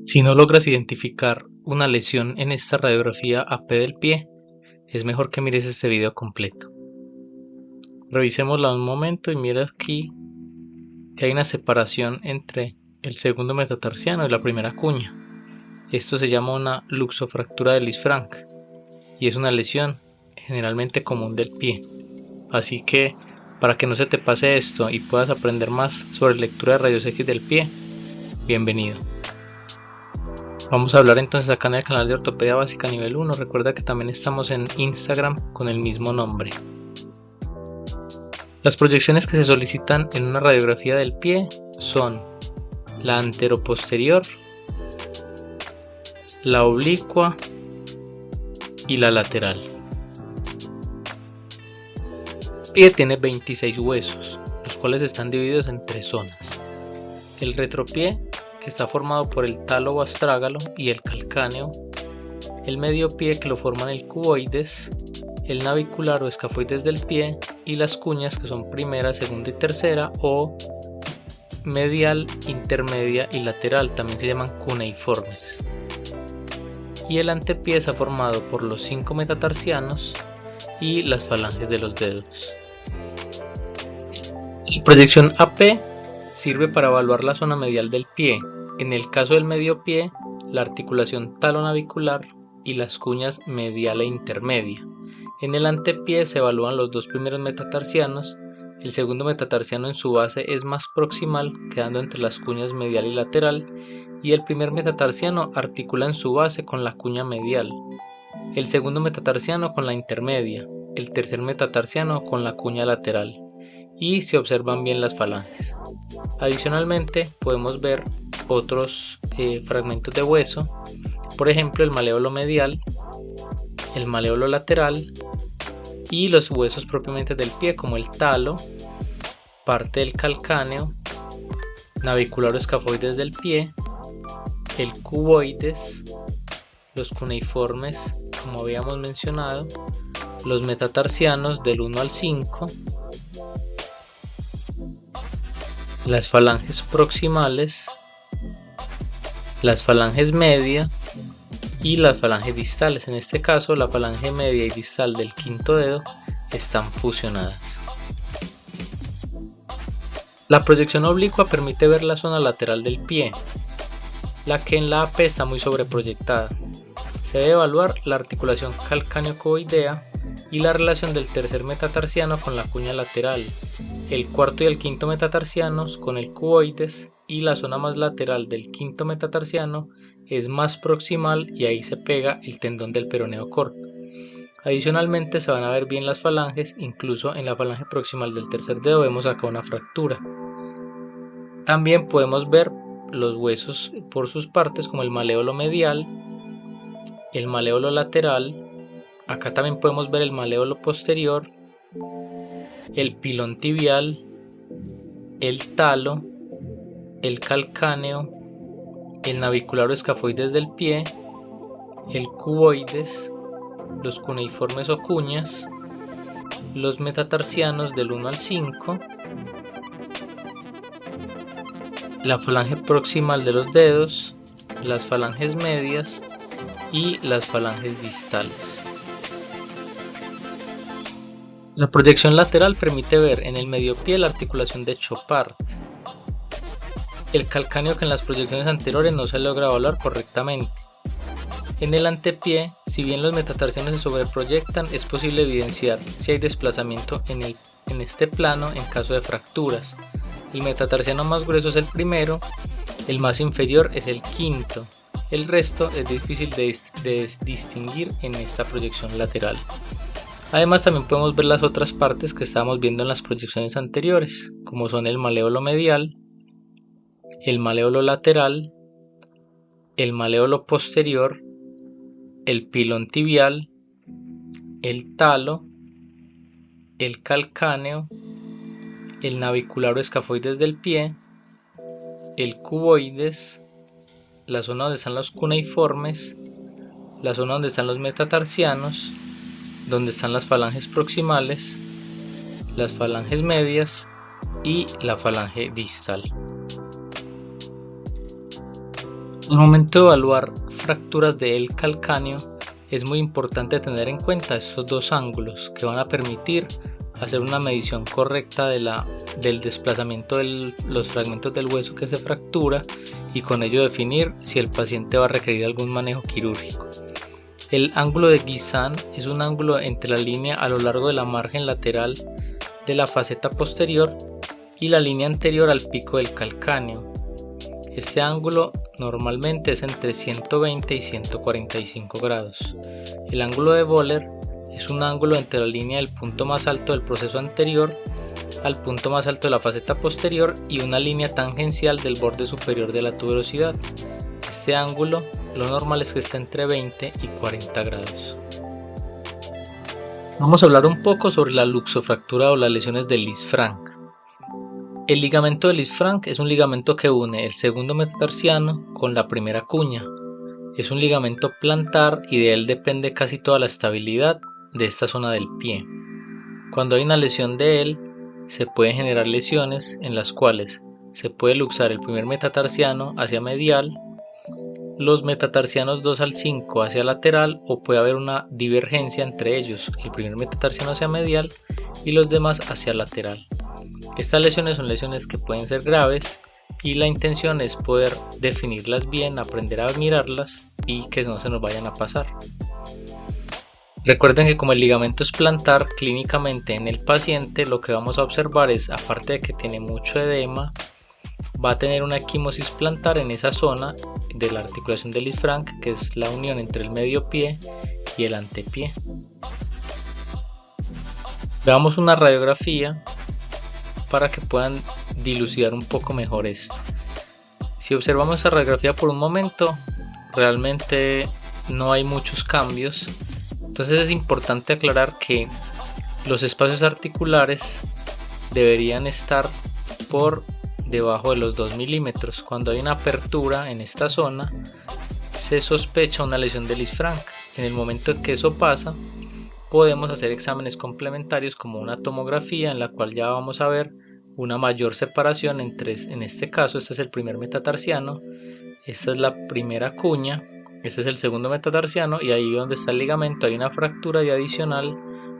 Si no logras identificar una lesión en esta radiografía AP del pie, es mejor que mires este video completo. Revisémosla un momento y mira aquí que hay una separación entre el segundo metatarsiano y la primera cuña. Esto se llama una luxofractura de Lisfranc y es una lesión generalmente común del pie. Así que para que no se te pase esto y puedas aprender más sobre lectura de rayos X del pie, bienvenido. Vamos a hablar entonces acá en el canal de Ortopedia Básica nivel 1. Recuerda que también estamos en Instagram con el mismo nombre. Las proyecciones que se solicitan en una radiografía del pie son la anteroposterior, la oblicua y la lateral. El pie tiene 26 huesos, los cuales están divididos en 3 zonas. El retropié, que está formado por el talo o astrágalo y el calcáneo, el medio pie, que lo forman el cuboides, el navicular o escafoides del pie y las cuñas, que son primera, segunda y tercera, o medial, intermedia y lateral, también se llaman cuneiformes. Y el antepié está formado por los 5 metatarsianos y las falanges de los dedos. La proyección AP sirve para evaluar la zona medial del pie. En el caso del medio pie, la articulación talonavicular y las cuñas medial e intermedia. En el antepié se evalúan los 2 primeros metatarsianos. El segundo metatarsiano en su base es más proximal, quedando entre las cuñas medial y lateral, y el primer metatarsiano articula en su base con la cuña medial, el segundo metatarsiano con la intermedia, el tercer metatarsiano con la cuña lateral, y se observan bien las falanges. Adicionalmente podemos ver otros fragmentos de hueso, por ejemplo el maléolo medial, el maléolo lateral y los huesos propiamente del pie, como el talo, parte del calcáneo, navicular o escafoides del pie, el cuboides, los cuneiformes, como habíamos mencionado, los metatarsianos del 1 al 5, las falanges proximales, las falanges media y las falanges distales. En este caso, la falange media y distal del quinto dedo están fusionadas. La proyección oblicua permite ver la zona lateral del pie, la que en la AP está muy sobreproyectada. Se debe evaluar la articulación calcáneo-cuboidea y la relación del tercer metatarsiano con la cuña lateral, el cuarto y el quinto metatarsianos con el cuboides, y la zona más lateral del quinto metatarsiano es más proximal y ahí se pega el tendón del peroneo corto. Adicionalmente se van a ver bien las falanges, incluso en la falange proximal del tercer dedo vemos acá una fractura. También podemos ver los huesos por sus partes, como el maléolo medial, el maléolo lateral, acá también podemos ver el maléolo posterior, el pilón tibial, el talo, el calcáneo, el navicular o escafoides del pie, el cuboides, los cuneiformes o cuñas, los metatarsianos del 1 al 5, la falange proximal de los dedos, las falanges medias y las falanges distales. La proyección lateral permite ver en el medio pie la articulación de Chopard, el calcáneo, que en las proyecciones anteriores no se logra evaluar correctamente. En el antepié, si bien los metatarsianos se sobreproyectan, es posible evidenciar si hay desplazamiento en este plano en caso de fracturas. El metatarsiano más grueso es el primero, el más inferior es el quinto. El resto es difícil de distinguir en esta proyección lateral. Además, también podemos ver las otras partes que estábamos viendo en las proyecciones anteriores, como son el maléolo medial, el maléolo lateral, el maléolo posterior, el pilón tibial, el talo, el calcáneo, el navicular o escafoides del pie, el cuboides, la zona donde están los cuneiformes, la zona donde están los metatarsianos, donde están las falanges proximales, las falanges medias y la falange distal. Al momento de evaluar fracturas del calcáneo, es muy importante tener en cuenta estos dos ángulos que van a permitir hacer una medición correcta del desplazamiento de los fragmentos del hueso que se fractura y con ello definir si el paciente va a requerir algún manejo quirúrgico. El ángulo de Guisan es un ángulo entre la línea a lo largo de la margen lateral de la faceta posterior y la línea anterior al pico del calcáneo. Este ángulo normalmente es entre 120 y 145 grados. El ángulo de Wöhler es un ángulo entre la línea del punto más alto del proceso anterior al punto más alto de la faceta posterior y una línea tangencial del borde superior de la tuberosidad. Este ángulo lo normal es que esté entre 20 y 40 grados. Vamos a hablar un poco sobre la luxofractura o las lesiones de Lisfranc. El ligamento de Lisfranc es un ligamento que une el segundo metatarsiano con la primera cuña. Es un ligamento plantar y de él depende casi toda la estabilidad de esta zona del pie. Cuando hay una lesión de él, se pueden generar lesiones en las cuales se puede luxar el primer metatarsiano hacia medial, los metatarsianos 2 al 5 hacia lateral o puede haber una divergencia entre ellos, el primer metatarsiano hacia medial y los demás hacia lateral. Estas lesiones son lesiones que pueden ser graves y la intención es poder definirlas bien, aprender a mirarlas y que no se nos vayan a pasar. Recuerden que como el ligamento es plantar, clínicamente en el paciente lo que vamos a observar es, aparte de que tiene mucho edema, va a tener una equimosis plantar en esa zona de la articulación de Lisfranc, que es la unión entre el medio pie y el antepié. Veamos una radiografía para que puedan dilucidar un poco mejor esto. Si observamos esta radiografía por un momento, realmente no hay muchos cambios. Entonces es importante aclarar que los espacios articulares deberían estar por debajo de los 2 milímetros. Cuando hay una apertura en esta zona, se sospecha una lesión de Lisfranc. En el momento en que eso pasa, podemos hacer exámenes complementarios como una tomografía en la cual ya vamos a ver una mayor separación entre, en este caso, este es el primer metatarsiano, esta es la primera cuña, este es el segundo metatarsiano y ahí donde está el ligamento hay una fractura y adicional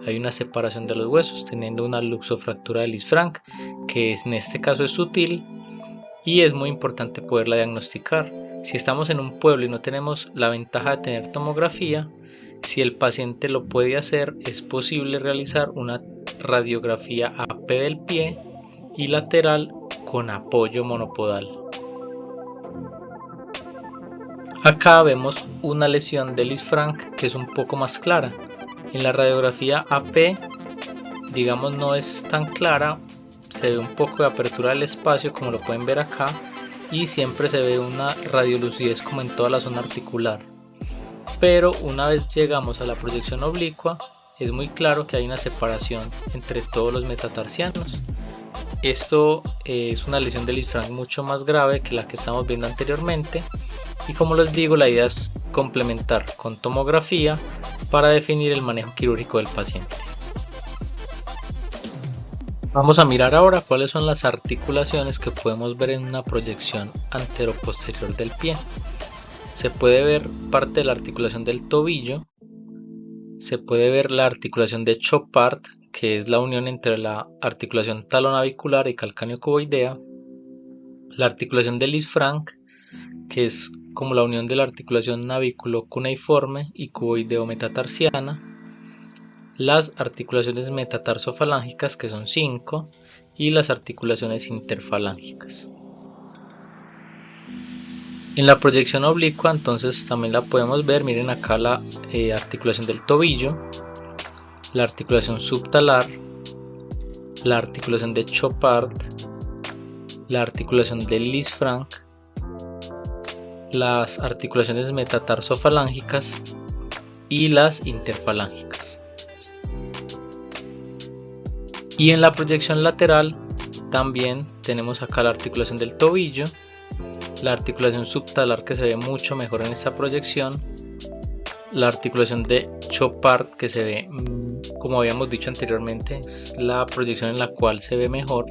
hay una separación de los huesos, teniendo una luxofractura de Lisfranc, que en este caso es sutil y es muy importante poderla diagnosticar. Si estamos en un pueblo y no tenemos la ventaja de tener tomografía, si el paciente lo puede hacer, es posible realizar una radiografía AP del pie y lateral con apoyo monopodal. Acá vemos una lesión de Lisfranc que es un poco más clara. En la radiografía AP, digamos, no es tan clara, se ve un poco de apertura del espacio como lo pueden ver acá y siempre se ve una radiolucidez como en toda la zona articular. Pero una vez llegamos a la proyección oblicua, es muy claro que hay una separación entre todos los metatarsianos. Esto es una lesión de Lisfranc mucho más grave que la que estamos viendo anteriormente y como les digo, la idea es complementar con tomografía para definir el manejo quirúrgico del paciente. Vamos a mirar ahora cuáles son las articulaciones que podemos ver en una proyección anteroposterior del pie. Se puede ver parte de la articulación del tobillo, se puede ver la articulación de Chopard, que es la unión entre la articulación talonavicular y calcáneo-cuboidea, la articulación de Lisfranc, que es como la unión de la articulación navículo-cuneiforme y cuboideo-metatarsiana, las articulaciones metatarsofalángicas, que son 5, y las articulaciones interfalángicas. En la proyección oblicua entonces también la podemos ver, miren acá la articulación del tobillo, la articulación subtalar, la articulación de Chopard, la articulación de Lisfranc, las articulaciones metatarsofalángicas y las interfalángicas. Y en la proyección lateral también tenemos acá la articulación del tobillo, la articulación subtalar que se ve mucho mejor en esta proyección, la articulación de Chopard que se ve, como habíamos dicho anteriormente, es la proyección en la cual se ve mejor,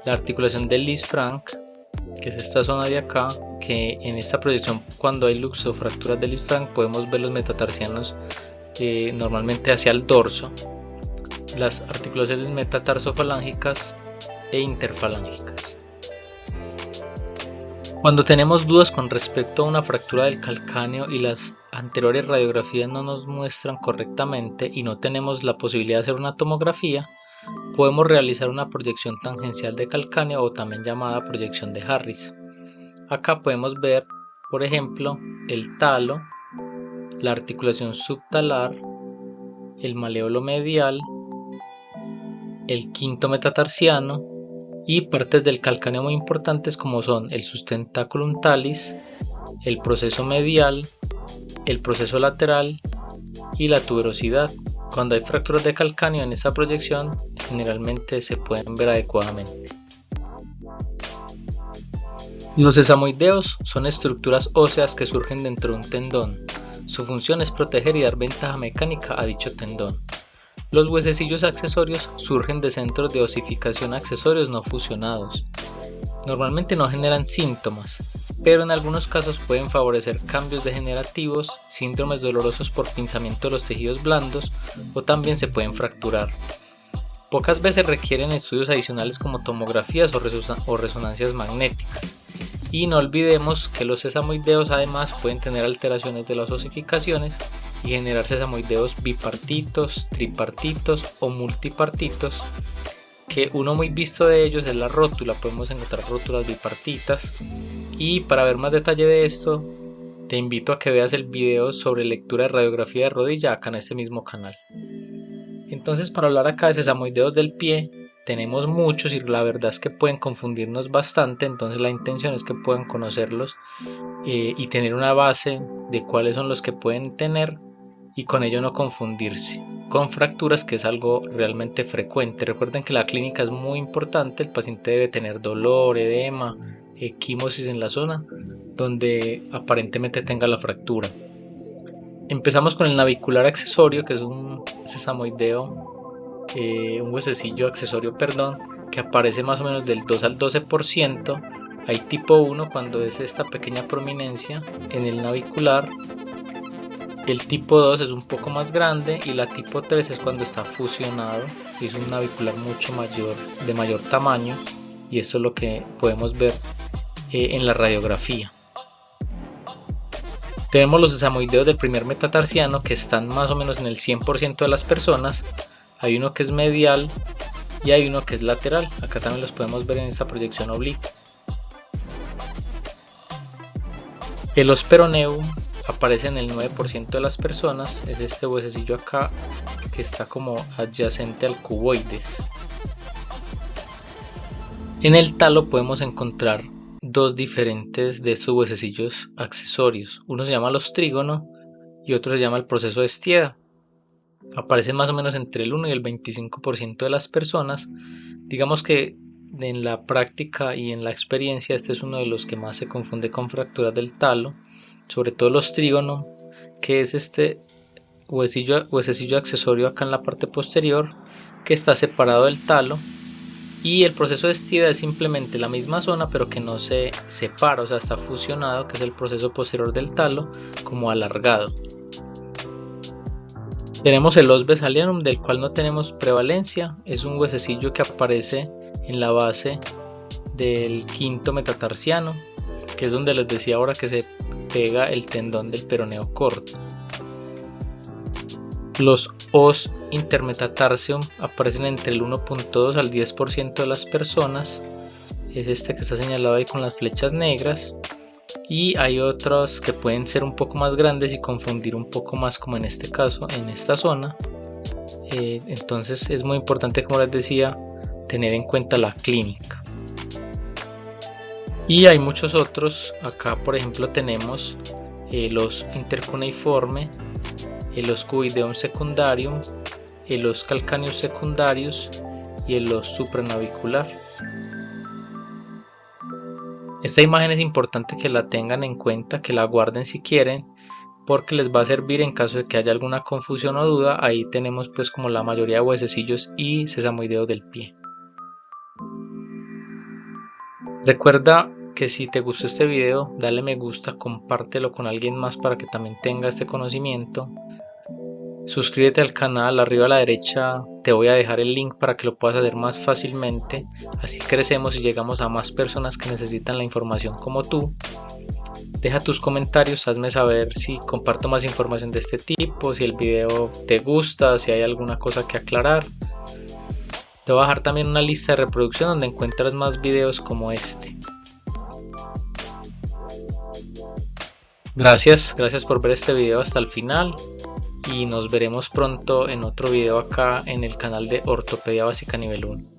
la articulación de Lisfranc, que es esta zona de acá, que en esta proyección, cuando hay luxofracturas del isfranc, podemos ver los metatarsianos normalmente hacia el dorso, las articulaciones metatarsofalángicas e interfalángicas. Cuando tenemos dudas con respecto a una fractura del calcáneo y las anteriores radiografías no nos muestran correctamente y no tenemos la posibilidad de hacer una tomografía, podemos realizar una proyección tangencial de calcáneo o también llamada proyección de Harris. Acá podemos ver, por ejemplo, el talo, la articulación subtalar, el maleolo medial, el quinto metatarsiano y partes del calcáneo muy importantes como son el sustentaculum talis, el proceso medial, el proceso lateral y la tuberosidad. Cuando hay fracturas de calcáneo en esta proyección, generalmente se pueden ver adecuadamente. Los sesamoideos son estructuras óseas que surgen dentro de un tendón. Su función es proteger y dar ventaja mecánica a dicho tendón. Los huesecillos accesorios surgen de centros de osificación accesorios no fusionados. Normalmente no generan síntomas, pero en algunos casos pueden favorecer cambios degenerativos, síndromes dolorosos por pinzamiento de los tejidos blandos o también se pueden fracturar. Pocas veces requieren estudios adicionales como tomografías o resonancias magnéticas. Y no olvidemos que los sesamoideos además pueden tener alteraciones de las osificaciones y generar sesamoideos bipartitos, tripartitos o multipartitos, que uno muy visto de ellos es la rótula. Podemos encontrar rótulas bipartitas, y para ver más detalle de esto te invito a que veas el video sobre lectura de radiografía de rodilla acá en este mismo canal. Entonces, para hablar acá de sesamoideos del pie, tenemos muchos y la verdad es que pueden confundirnos bastante, entonces la intención es que puedan conocerlos y tener una base de cuáles son los que pueden tener y con ello no confundirse con fracturas, que es algo realmente frecuente. Recuerden que la clínica es muy importante, el paciente debe tener dolor, edema, equimosis en la zona donde aparentemente tenga la fractura. Empezamos con el navicular accesorio, que es un sesamoideo, un huesecillo accesorio, que aparece más o menos del 2 al 12%. Hay tipo 1 cuando es esta pequeña prominencia en el navicular, el tipo 2 es un poco más grande y la tipo 3 es cuando está fusionado y es un navicular mucho mayor, de mayor tamaño, y esto es lo que podemos ver en la radiografía. Tenemos los sesamoideos del primer metatarsiano, que están más o menos en el 100% de las personas. Hay uno que es medial y hay uno que es lateral. Acá también los podemos ver en esta proyección oblicua. El os peroneum aparece en el 9% de las personas. Es este huesecillo acá que está como adyacente al cuboides. En el talo podemos encontrar dos diferentes de estos huesecillos accesorios. Uno se llama el ostrígono y otro se llama el proceso de Stieda. Aparecen más o menos entre el 1 y el 25% de las personas. Digamos que en la práctica y en la experiencia este es uno de los que más se confunde con fracturas del talo, sobre todo el ostrígono, que es este huesecillo accesorio acá en la parte posterior que está separado del talo, y el proceso de Stieda es simplemente la misma zona pero que no se separa, o sea, está fusionado, que es el proceso posterior del talo, como alargado. Tenemos el os vesalianum, del cual no tenemos prevalencia. Es un huesecillo que aparece en la base del quinto metatarsiano, que es donde les decía ahora que se pega el tendón del peroneo corto. Los os intermetatarsium aparecen entre el 1.2 al 10% de las personas. Es este que está señalado ahí con las flechas negras. Y hay otros que pueden ser un poco más grandes y confundir un poco más, como en este caso, en esta zona. Entonces es muy importante, como les decía, tener en cuenta la clínica. Y hay muchos otros. Acá por ejemplo tenemos los intercuneiforme, los cubideum secundarium, los calcaneus secundarius y los supranavicular. Esta imagen es importante que la tengan en cuenta, que la guarden si quieren, porque les va a servir en caso de que haya alguna confusión o duda. Ahí tenemos pues como la mayoría de huesecillos y sesamoideos del pie. Recuerda que si te gustó este video, dale me gusta, compártelo con alguien más para que también tenga este conocimiento. Suscríbete al canal, arriba a la derecha te voy a dejar el link para que lo puedas hacer más fácilmente. Así crecemos y llegamos a más personas que necesitan la información como tú. Deja tus comentarios, hazme saber si comparto más información de este tipo, si el video te gusta, si hay alguna cosa que aclarar. Te voy a dejar también una lista de reproducción donde encuentras más videos como este. Gracias por ver este video hasta el final y nos veremos pronto en otro video acá en el canal de Ortopedia Básica Nivel 1.